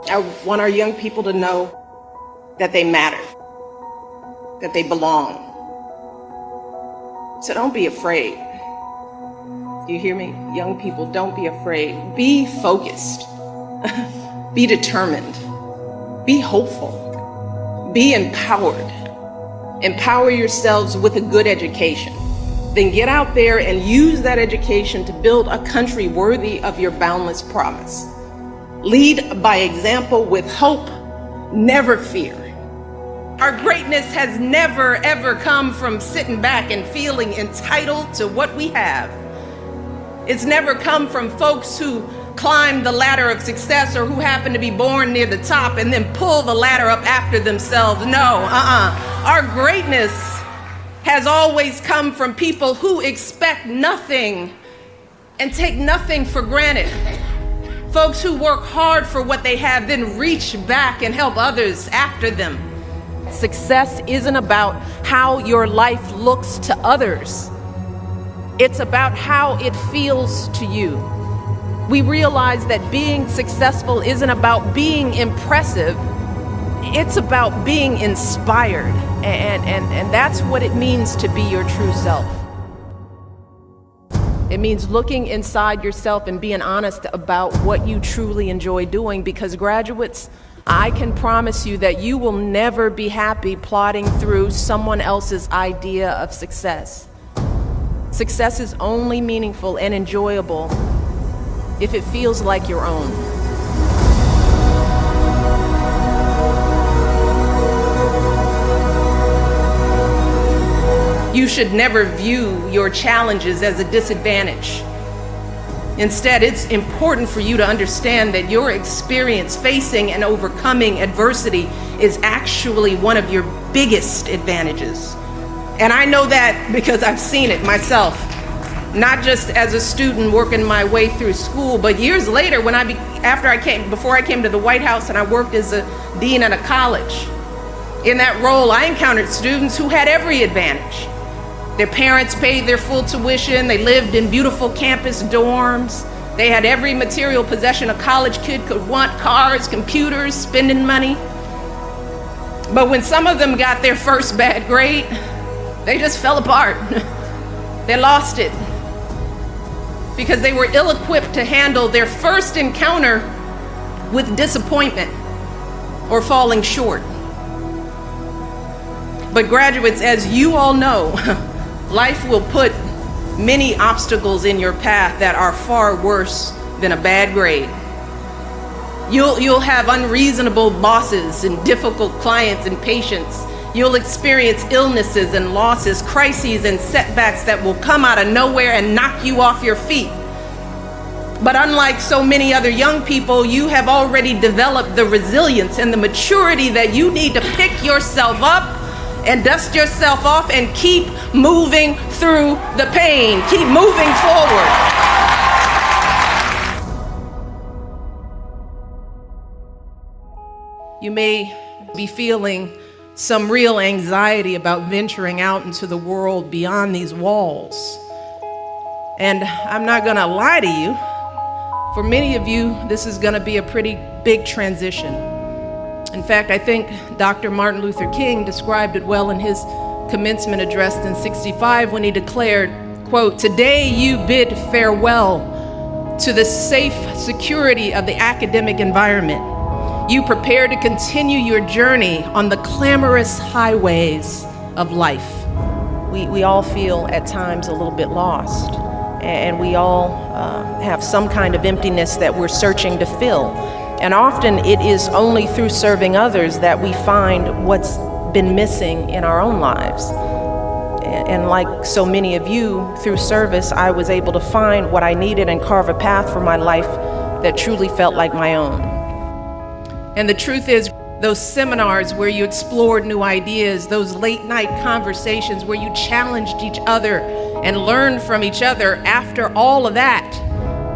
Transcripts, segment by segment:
I want our young people to know that they matter, that they belong. So don't be afraid. You hear me? Young people, don't be afraid. Be focused. Be determined. Be hopeful. Be empowered. Empower yourselves with a good education. Then get out there and use that education to build a country worthy of your boundless promise. Lead by example with hope, never fear. Our greatness has never, ever come from sitting back and feeling entitled to what we have. It's never come from folks who climb the ladder of success or who happen to be born near the top and then pull the ladder up after themselves. No, Our greatness has always come from people who expect nothing and take nothing for granted. Folks who work hard for what they have, then reach back and help others after them. Success isn't about how your life looks to others. It's about how it feels to you. We realize that being successful isn't about being impressive. It's about being inspired. And that's what it means to be your true self. It means looking inside yourself and being honest about what you truly enjoy doing, because graduates, I can promise you that you will never be happy plodding through someone else's idea of success. Success is only meaningful and enjoyable if it feels like your own. You should never view your challenges as a disadvantage. Instead, it's important for you to understand that your experience facing and overcoming adversity is actually one of your biggest advantages. And I know that because I've seen it myself, not just as a student working my way through school, but years later before I came to the White House and I worked as a dean at a college. In that role, I encountered students who had every advantage. Their parents paid their full tuition. They lived in beautiful campus dorms. They had every material possession a college kid could want: cars, computers, spending money. But when some of them got their first bad grade, they just fell apart. They lost it because they were ill-equipped to handle their first encounter with disappointment or falling short. But graduates, as you all know, life will put many obstacles in your path that are far worse than a bad grade. You'll have unreasonable bosses and difficult clients and patients. You'll experience illnesses and losses, crises and setbacks that will come out of nowhere and knock you off your feet. But unlike so many other young people, you have already developed the resilience and the maturity that you need to pick yourself up and dust yourself off and keep moving through the pain. Keep moving forward. You may be feeling some real anxiety about venturing out into the world beyond these walls. And I'm not gonna lie to you, for many of you, this is gonna be a pretty big transition. In fact, I think Dr. Martin Luther King described it well in his commencement address in '65 when he declared, quote, "Today you bid farewell to the safe security of the academic environment. You prepare to continue your journey on the clamorous highways of life." We all feel at times a little bit lost, and we all have some kind of emptiness that we're searching to fill. And often it is only through serving others that we find what's been missing in our own lives. And like so many of you, through service, I was able to find what I needed and carve a path for my life that truly felt like my own. And the truth is, those seminars where you explored new ideas, those late night conversations where you challenged each other and learned from each other, after all of that,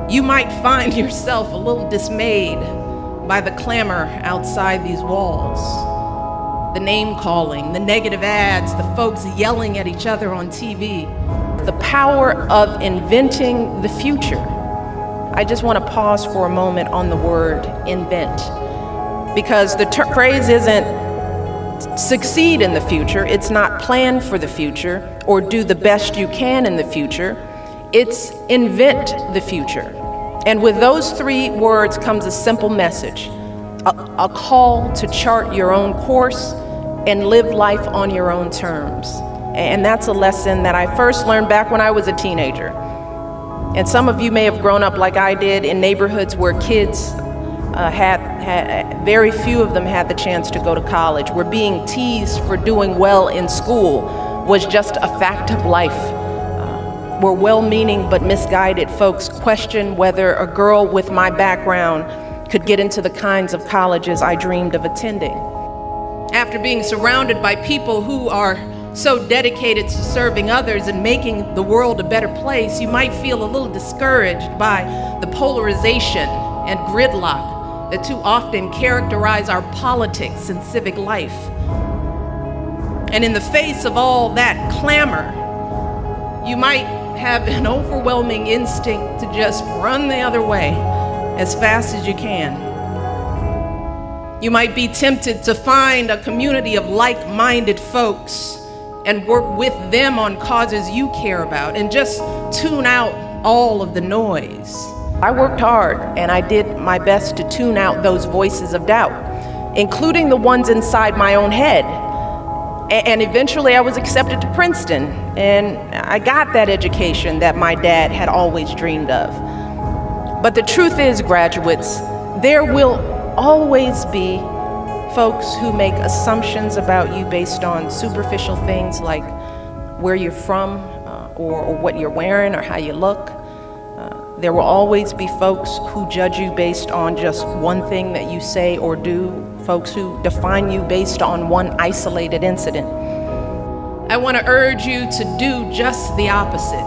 you might find yourself a little dismayed by the clamor outside these walls. The name calling, the negative ads, the folks yelling at each other on TV. The power of inventing the future. I just want to pause for a moment on the word invent. because the phrase isn't succeed in the future, it's not plan for the future or do the best you can in the future, it's invent the future. And with those three words comes a simple message, a call to chart your own course and live life on your own terms. And that's a lesson that I first learned back when I was a teenager. And some of you may have grown up like I did in neighborhoods where kids had very few of them had the chance to go to college, where being teased for doing well in school was just a fact of life, where well-meaning but misguided folks questioned whether a girl with my background could get into the kinds of colleges I dreamed of attending. After being surrounded by people who are so dedicated to serving others and making the world a better place, you might feel a little discouraged by the polarization and gridlock that too often characterize our politics and civic life. And in the face of all that clamor, you might have an overwhelming instinct to just run the other way as fast as you can. You might be tempted to find a community of like-minded folks and work with them on causes you care about and just tune out all of the noise. I worked hard and I did my best to tune out those voices of doubt, including the ones inside my own head. And eventually I was accepted to Princeton, and I got that education that my dad had always dreamed of. But the truth is, graduates, there will always be folks who make assumptions about you based on superficial things like where you're from or what you're wearing or how you look. There will always be folks who judge you based on just one thing that you say or do, folks who define you based on one isolated incident. I want to urge you to do just the opposite.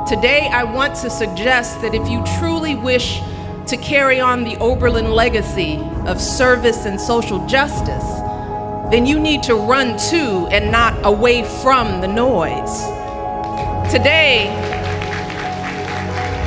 Today, I want to suggest that if you truly wish to carry on the Oberlin legacy of service and social justice, then you need to run to and not away from the noise. Today,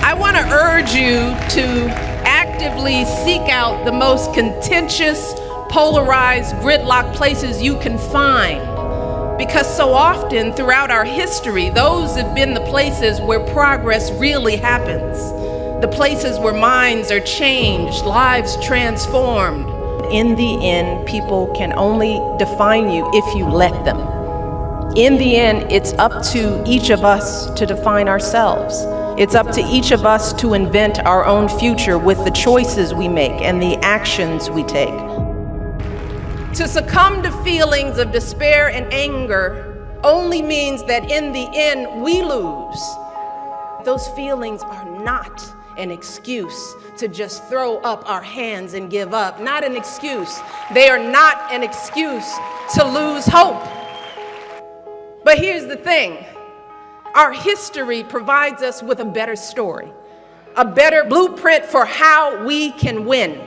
I want to urge you to actively seek out the most contentious, polarized, gridlock places you can find. Because so often throughout our history, those have been the places where progress really happens. The places where minds are changed, lives transformed. In the end, people can only define you if you let them. In the end, it's up to each of us to define ourselves. It's up to each of us to invent our own future with the choices we make and the actions we take. To succumb to feelings of despair and anger only means that in the end, we lose. Those feelings are not an excuse to just throw up our hands and give up. Not an excuse. They are not an excuse to lose hope. But here's the thing. Our history provides us with a better story, a better blueprint for how we can win.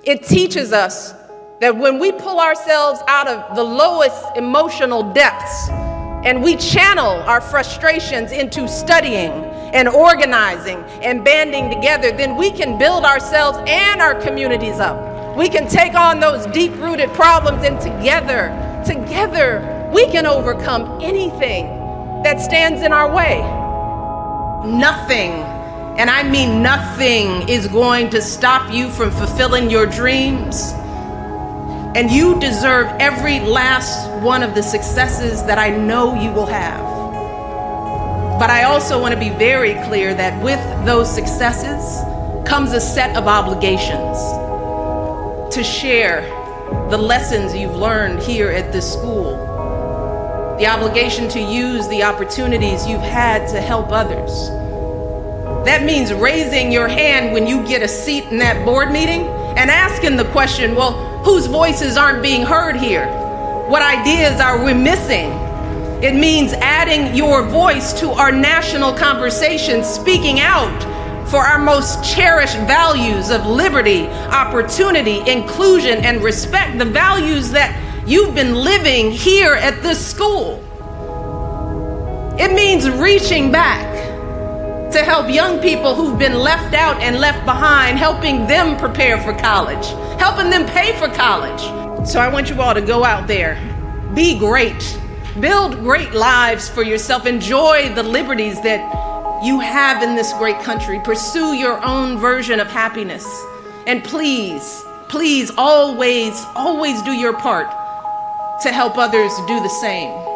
It teaches us that when we pull ourselves out of the lowest emotional depths and we channel our frustrations into studying and organizing and banding together, then we can build ourselves and our communities up. We can take on those deep-rooted problems, and together we can overcome anything that stands in our way. Nothing, and I mean nothing, is going to stop you from fulfilling your dreams. And you deserve every last one of the successes that I know you will have. But I also want to be very clear that with those successes comes a set of obligations to share the lessons you've learned here at this school. The obligation to use the opportunities you've had to help others. That means raising your hand when you get a seat in that board meeting and asking the question, well, whose voices aren't being heard here? What ideas are we missing? It means adding your voice to our national conversation, speaking out for our most cherished values of liberty, opportunity, inclusion, and respect, the values that you've been living here at this school. It means reaching back to help young people who've been left out and left behind, helping them prepare for college, helping them pay for college. So I want you all to go out there, be great, build great lives for yourself, enjoy the liberties that you have in this great country, pursue your own version of happiness, and please, please always do your part to help others do the same.